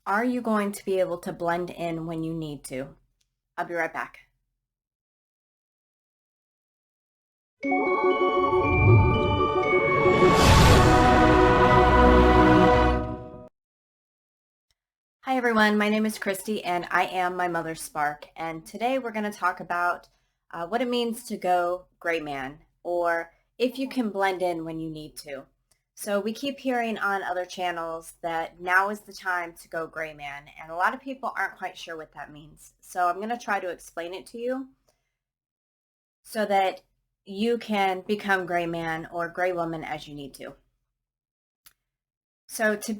Are you going to be able to blend in when you need to? I'll be right back. Hi everyone, my name is Christy and I am my mother's spark, and today we're going to talk about what it means to go gray man, or if you can blend in when you need to. So we keep hearing on other channels that now is the time to go gray man, and a lot of people aren't quite sure what that means. So I'm going to try to explain it to you so that you can become gray man or gray woman as you need to. So to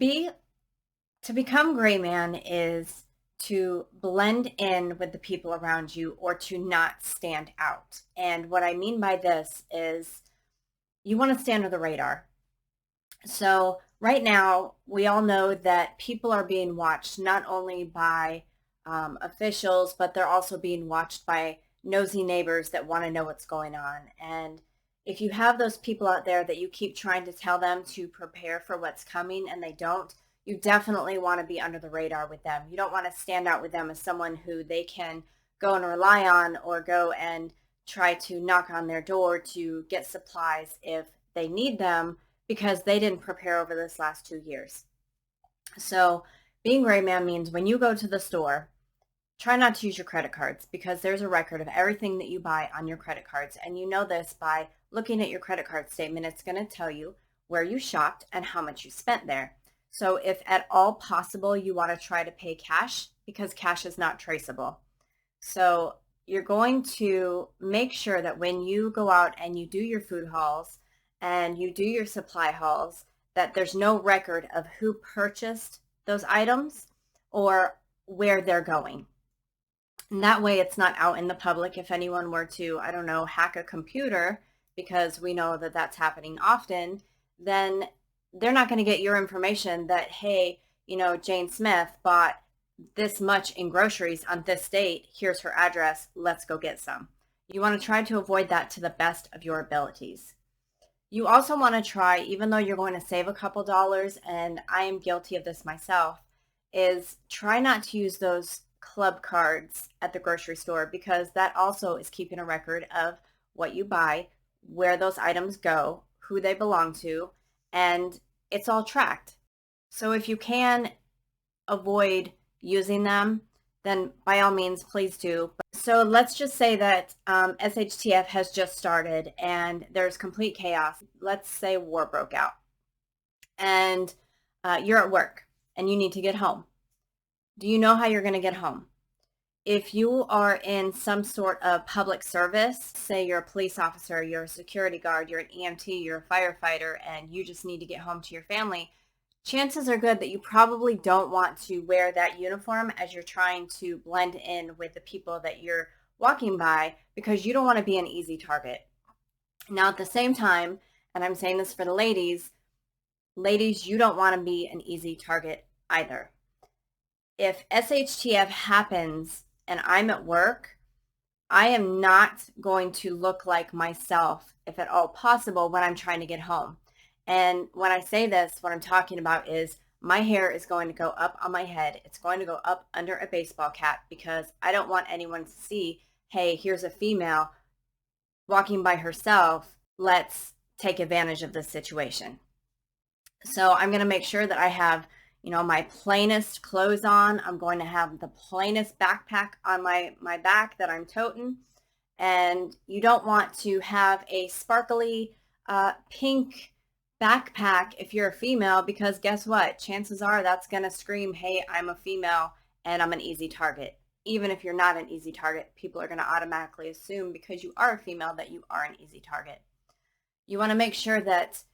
become gray man is to blend in with the people around you or to not stand out. And what I mean by this is you want to stay under the radar. So right now, we all know that people are being watched not only by officials, but they're also being watched by nosy neighbors that want to know what's going on. And if you have those people out there that you keep trying to tell them to prepare for what's coming and they don't, you definitely want to be under the radar with them. You don't want to stand out with them as someone who they can go and rely on or go and try to knock on their door to get supplies if they need them because they didn't prepare over this last 2 years. So being gray man means when you go to the store, try not to use your credit cards because there's a record of everything that you buy on your credit cards. And you know this by looking at your credit card statement. It's going to tell you where you shopped and how much you spent there. So if at all possible, you want to try to pay cash because cash is not traceable. So you're going to make sure that when you go out and you do your food hauls and you do your supply hauls, that there's no record of who purchased those items or where they're going. And that way it's not out in the public. If anyone were to, I don't know, hack a computer, because we know that that's happening often, then they're not going to get your information that, hey, Jane Smith bought this much in groceries on this date. Here's her address. Let's go get some. You want to try to avoid that to the best of your abilities. You also want to try, even though you're going to save a couple dollars, and I am guilty of this myself, is try not to use those club cards at the grocery store because that also is keeping a record of what you buy, where those items go, who they belong to, and it's all tracked. So if you can avoid using them, then by all means, please do. So let's just say that shtf has just started and there's complete chaos. Let's say war broke out and you're at work and you need to get home. Do you know how you're going to get home? If you are in some sort of public service, say you're a police officer, you're a security guard, you're an EMT, you're a firefighter, and you just need to get home to your family, chances are good that you probably don't want to wear that uniform as you're trying to blend in with the people that you're walking by because you don't want to be an easy target. Now, at the same time, and I'm saying this for the ladies, you don't want to be an easy target either. If shtf happens and I'm at work, I am not going to look like myself, if at all possible, when I'm trying to get home. And when I say this, what I'm talking about is my hair is going to go up on my head. It's going to go up under a baseball cap because I don't want anyone to see, hey, here's a female walking by herself. Let's take advantage of this situation. So I'm going to make sure that I have my plainest clothes on. I'm going to have the plainest backpack on my back that I'm toting. And you don't want to have a sparkly pink backpack if you're a female, because guess what? Chances are that's going to scream, hey, I'm a female and I'm an easy target. Even if you're not an easy target, people are going to automatically assume because you are a female that you are an easy target. You want to make sure that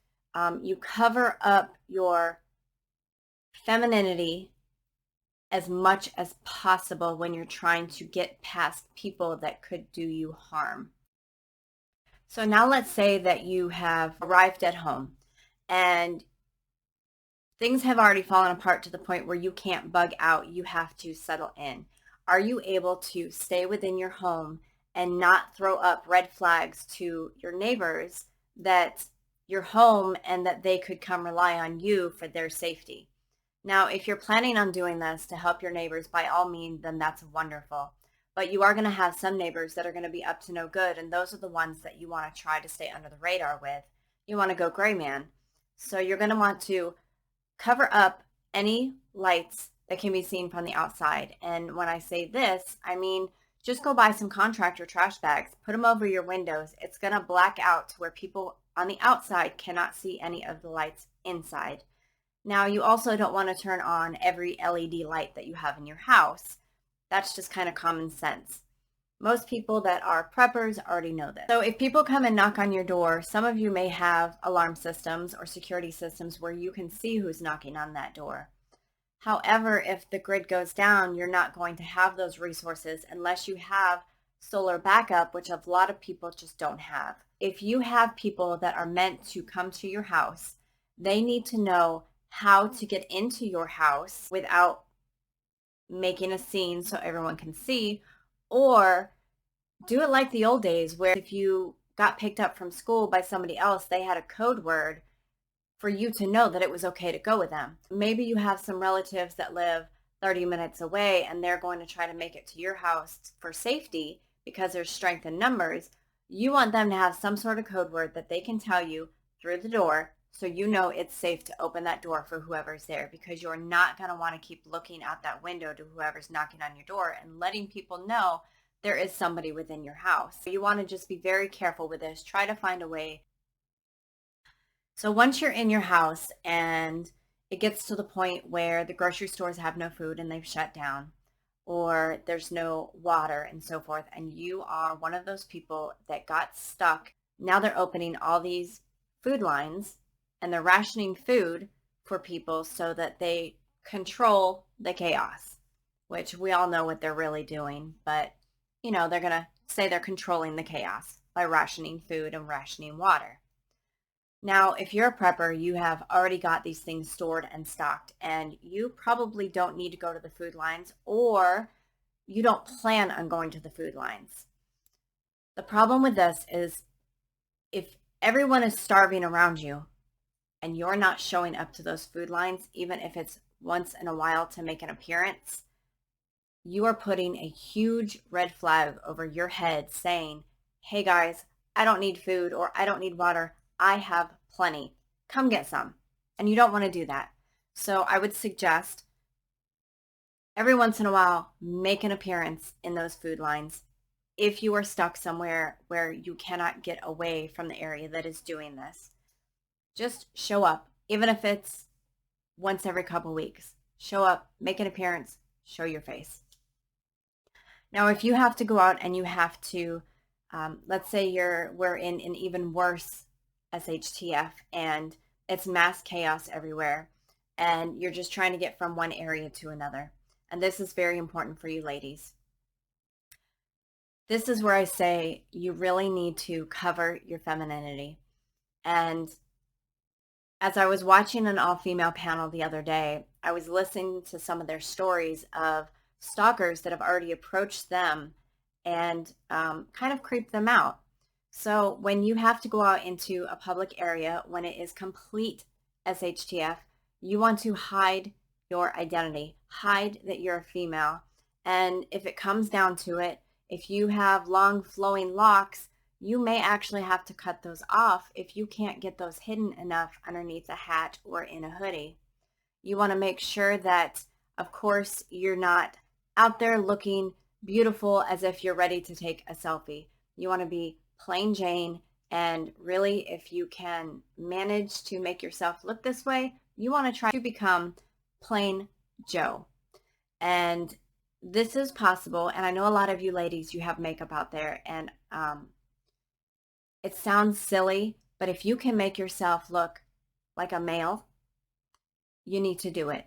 you cover up your femininity as much as possible when you're trying to get past people that could do you harm. So now let's say that you have arrived at home and things have already fallen apart to the point where you can't bug out. You have to settle in. Are you able to stay within your home and not throw up red flags to your neighbors that you're home and that they could come rely on you for their safety? Now, if you're planning on doing this to help your neighbors, by all means, then that's wonderful. But you are going to have some neighbors that are going to be up to no good, and those are the ones that you want to try to stay under the radar with. You want to go gray man. So you're going to want to cover up any lights that can be seen from the outside. And when I say this, I mean just go buy some contractor trash bags, put them over your windows. It's going to black out to where people on the outside cannot see any of the lights inside. Now, you also don't want to turn on every LED light that you have in your house. That's just kind of common sense. Most people that are preppers already know this. So if people come and knock on your door, some of you may have alarm systems or security systems where you can see who's knocking on that door. However, if the grid goes down, you're not going to have those resources unless you have solar backup, which a lot of people just don't have. If you have people that are meant to come to your house, they need to know how to get into your house without making a scene so everyone can see, or do it like the old days where if you got picked up from school by somebody else, they had a code word for you to know that it was okay to go with them. Maybe you have some relatives that live 30 minutes away and they're going to try to make it to your house for safety because there's strength in numbers. You want them to have some sort of code word that they can tell you through the door so you know it's safe to open that door for whoever's there, because you're not going to want to keep looking out that window to whoever's knocking on your door and letting people know there is somebody within your house. So you want to just be very careful with this. Try to find a way. So once you're in your house and it gets to the point where the grocery stores have no food and they've shut down, or there's no water and so forth, and you are one of those people that got stuck, now they're opening all these food lines and they're rationing food for people so that they control the chaos, which we all know what they're really doing, but you know, they're going to say they're controlling the chaos by rationing food and rationing water. Now, if you're a prepper, you have already got these things stored and stocked, and you probably don't need to go to the food lines, or you don't plan on going to the food lines. The problem with this is if everyone is starving around you and you're not showing up to those food lines, even if it's once in a while to make an appearance, you are putting a huge red flag over your head saying, hey guys, I don't need food or I don't need water. I have plenty. Come get some. And you don't want to do that. So I would suggest every once in a while, make an appearance in those food lines. If you are stuck somewhere where you cannot get away from the area that is doing this, just show up, even if it's once every couple weeks. Show up, make an appearance, show your face. Now, if you have to go out and you have to, let's say we're in an even worse shtf and it's mass chaos everywhere and you're just trying to get from one area to another. And this is very important for you ladies. This is where I say you really need to cover your femininity. And as I was watching an all-female panel the other day, I was listening to some of their stories of stalkers that have already approached them and kind of creeped them out. So when you have to go out into a public area, when it is complete shtf, you want to hide your identity, hide that you're a female. And if it comes down to it, if you have long flowing locks, you may actually have to cut those off if you can't get those hidden enough underneath a hat or in a hoodie. You want to make sure that, of course, you're not out there looking beautiful as if you're ready to take a selfie. You want to be plain Jane, and really, if you can manage to make yourself look this way, you want to try to become plain Joe. And this is possible, and I know a lot of you ladies, you have makeup out there, and it sounds silly, but if you can make yourself look like a male, you need to do it,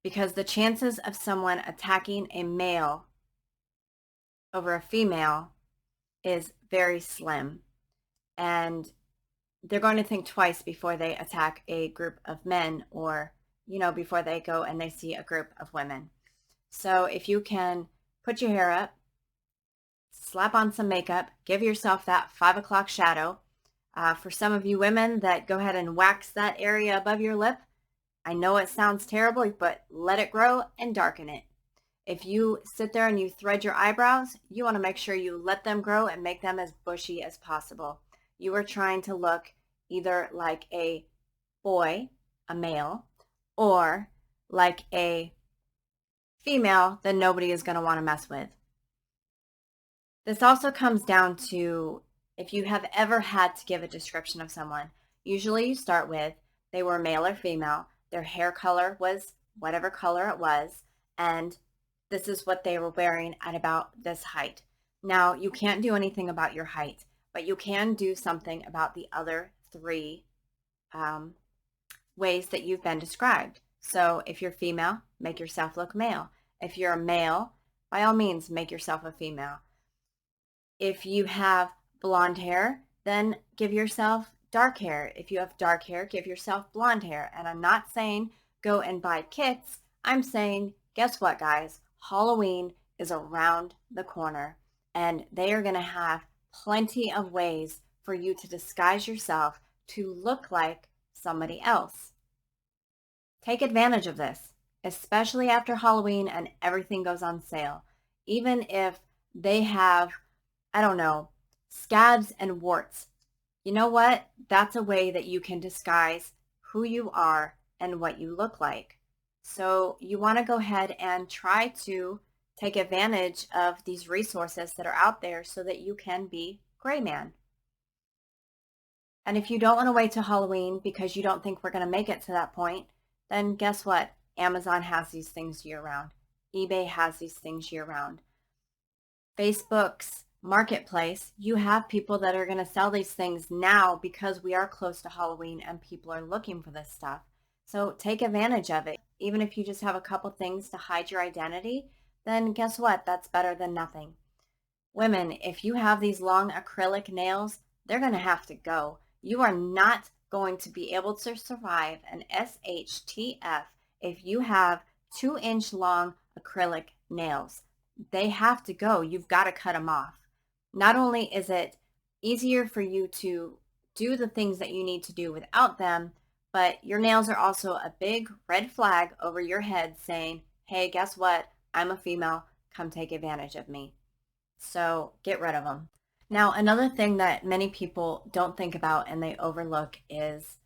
because the chances of someone attacking a male over a female is very slim, and they're going to think twice before they attack a group of men, or before they go and they see a group of women. So if you can put your hair up, slap on some makeup, give yourself that 5 o'clock shadow. For some of you women that go ahead and wax that area above your lip, I know it sounds terrible, but let it grow and darken it. If you sit there and you thread your eyebrows, you want to make sure you let them grow and make them as bushy as possible. You are trying to look either like a boy, a male, or like a female that nobody is going to want to mess with. This also comes down to if you have ever had to give a description of someone. Usually you start with they were male or female, their hair color was whatever color it was, and this is what they were wearing at about this height. Now, you can't do anything about your height, but you can do something about the other three um, ways that you've been described. So if you're female, make yourself look male. If you're a male, by all means, make yourself a female. If you have blonde hair, then give yourself dark hair. If you have dark hair, give yourself blonde hair. And I'm not saying go and buy kits. I'm saying, guess what, guys? Halloween is around the corner, and they are going to have plenty of ways for you to disguise yourself to look like somebody else. Take advantage of this, especially after Halloween and everything goes on sale. Even if they have, I don't know, scabs and warts. You know what? That's a way that you can disguise who you are and what you look like. So you want to go ahead and try to take advantage of these resources that are out there so that you can be Grayman. And if you don't want to wait till Halloween because you don't think we're going to make it to that point, then guess what? Amazon has these things year round. eBay has these things year round. Facebook's marketplace, you have people that are going to sell these things now because we are close to Halloween and people are looking for this stuff. So take advantage of it. Even if you just have a couple things to hide your identity, then guess what? That's better than nothing. Women, if you have these long acrylic nails, they're going to have to go. You are not going to be able to survive an shtf if you have 2-inch long acrylic nails. They have to go. You've got to cut them off. Not only is it easier for you to do the things that you need to do without them, but your nails are also a big red flag over your head saying, hey, guess what? I'm a female. Come take advantage of me. So get rid of them. Now, another thing that many people don't think about and they overlook is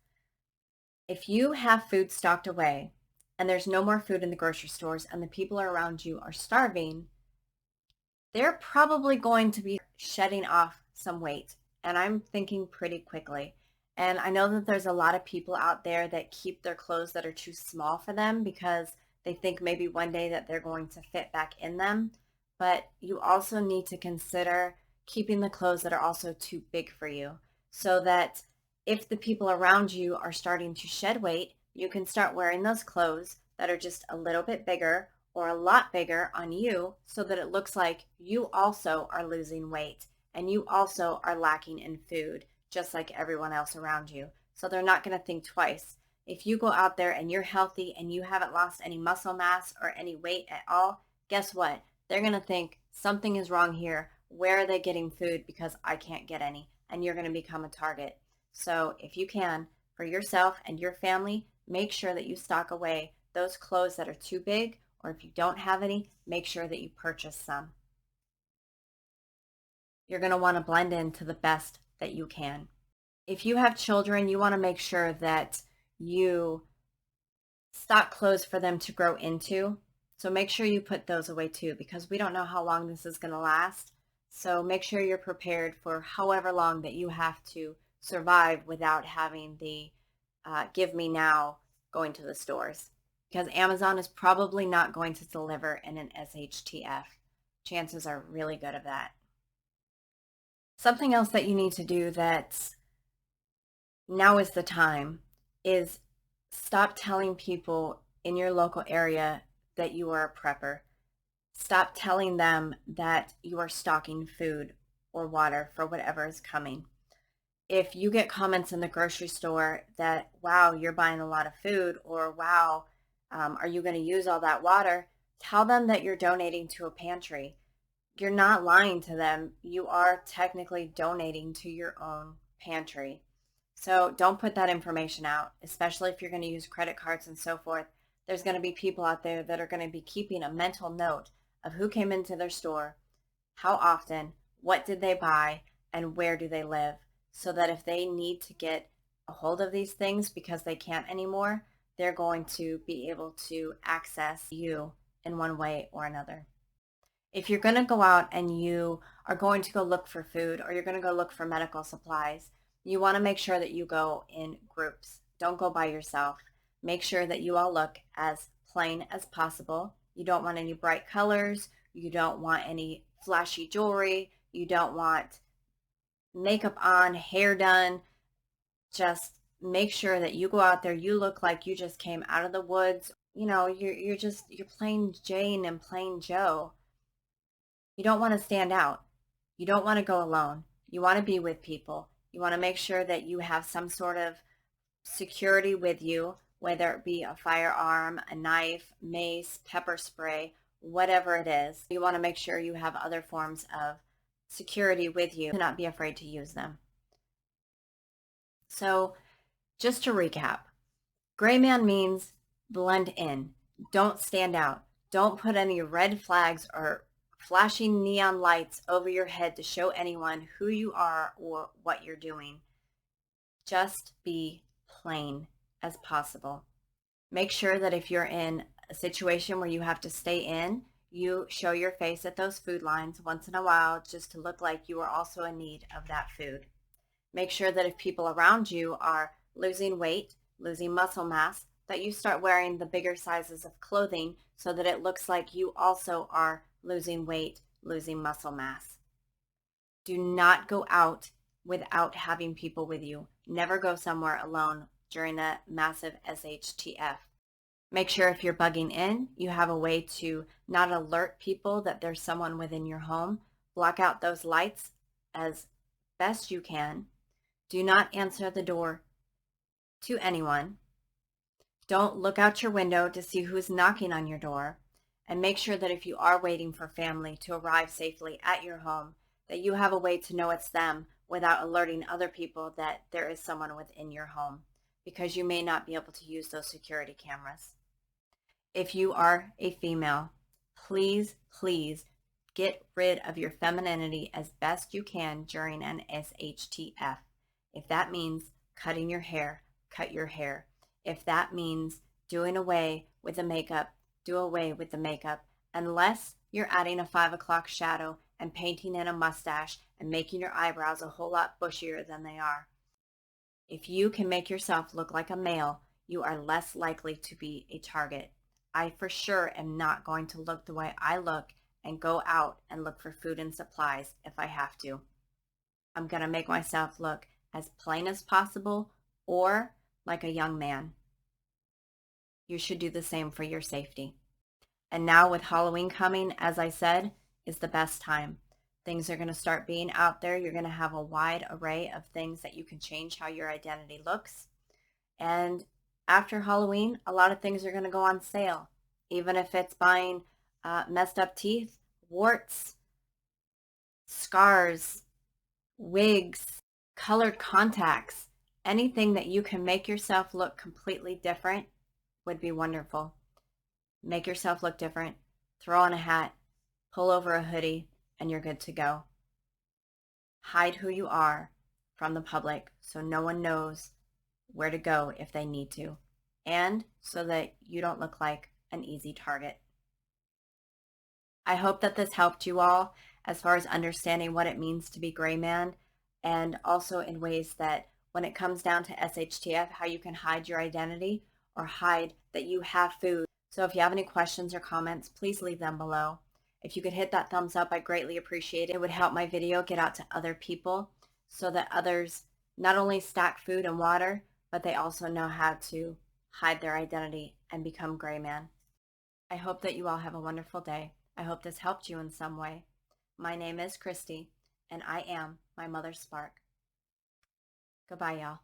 if you have food stocked away and there's no more food in the grocery stores and the people around you are starving, they're probably going to be shedding off some weight. And I'm thinking pretty quickly. And I know that there's a lot of people out there that keep their clothes that are too small for them because they think maybe one day that they're going to fit back in them. But you also need to consider keeping the clothes that are also too big for you so that if the people around you are starting to shed weight, you can start wearing those clothes that are just a little bit bigger or a lot bigger on you so that it looks like you also are losing weight and you also are lacking in food, just like everyone else around you. So they're not going to think twice. If you go out there and you're healthy and you haven't lost any muscle mass or any weight at all, guess what? They're going to think something is wrong here. Where are they getting food because I can't get any? And you're going to become a target. So if you can, for yourself and your family, make sure that you stock away those clothes that are too big, or if you don't have any, make sure that you purchase some. You're going to want to blend in to the best that you can. If you have children, you want to make sure that you stock clothes for them to grow into. So make sure you put those away too, because we don't know how long this is going to last. So make sure you're prepared for however long that you have to survive without having the give me now going to the stores. Because Amazon is probably not going to deliver in an shtf. Chances are really good of that. Something else that you need to do that now is the time is stop telling people in your local area that you are a prepper. Stop telling them that you are stocking food or water for whatever is coming. If you get comments in the grocery store that, wow, you're buying a lot of food, or wow, are you going to use all that water? Tell them that you're donating to a pantry. You're not lying to them. You are technically donating to your own pantry. So don't put that information out, especially if you're going to use credit cards and so forth. There's going to be people out there that are going to be keeping a mental note of who came into their store, how often, what did they buy, and where do they live, so that if they need to get a hold of these things because they can't anymore, they're going to be able to access you in one way or another. If you're going to go out and you are going to go look for food or you're going to go look for medical supplies, you want to make sure that you go in groups. Don't go by yourself. Make sure that you all look as plain as possible. You don't want any bright colors. You don't want any flashy jewelry. You don't want makeup on, hair done. Just make sure that you go out there, you look like you just came out of the woods. You know, you're plain Jane and plain Joe. You don't want to stand out. You don't want to go alone. You want to be with people. You want to make sure that you have some sort of security with you, whether it be a firearm, a knife, mace, pepper spray, whatever it is. You want to make sure you have other forms of security with you to not be afraid to use them. So just to recap, gray man means blend in. Don't stand out. Don't put any red flags or flashing neon lights over your head to show anyone who you are or what you're doing. Just be plain as possible. Make sure that if you're in a situation where you have to stay in, you show your face at those food lines once in a while just to look like you are also in need of that food. Make sure that if people around you are losing weight, losing muscle mass, that you start wearing the bigger sizes of clothing so that it looks like you also are losing weight, losing muscle mass. Do not go out without having people with you. Never go somewhere alone during a massive shtf. Make sure if you're bugging in, you have a way to not alert people that there's someone within your home. Block out those lights as best you can. Do not answer the door to anyone. Don't look out your window to see who's knocking on your door. And make sure that if you are waiting for family to arrive safely at your home, that you have a way to know it's them without alerting other people that there is someone within your home, because you may not be able to use those security cameras. If you are a female, please, please get rid of your femininity as best you can during an shtf. If that means cutting your hair, cut your hair. If that means doing away with the makeup, do away with the makeup, unless you're adding a 5 o'clock shadow and painting in a mustache and making your eyebrows a whole lot bushier than they are. If you can make yourself look like a male, you are less likely to be a target. I for sure am not going to look the way I look and go out and look for food and supplies if I have to. I'm going to make myself look as plain as possible or like a young man. You should do the same for your safety. And now with Halloween coming, as I said, is the best time. Things are going to start being out there. You're going to have a wide array of things that you can change how your identity looks. And after Halloween, a lot of things are going to go on sale, even if it's buying messed up teeth, warts, scars, wigs, colored contacts, anything that you can make yourself look completely different would be wonderful. Make yourself look different, throw on a hat, pull over a hoodie, and you're good to go. Hide who you are from the public so no one knows where to go if they need to, and so that you don't look like an easy target. I hope that this helped you all as far as understanding what it means to be gray man, and also in ways that when it comes down to shtf, how you can hide your identity or hide that you have food. So if you have any questions or comments, please leave them below. If you could hit that thumbs up, I greatly appreciate it. It would help my video get out to other people so that others not only stack food and water, but they also know how to hide their identity and become gray man. I hope that you all have a wonderful day. I hope this helped you in some way. My name is Christy, and I am my mother's spark. Goodbye, y'all.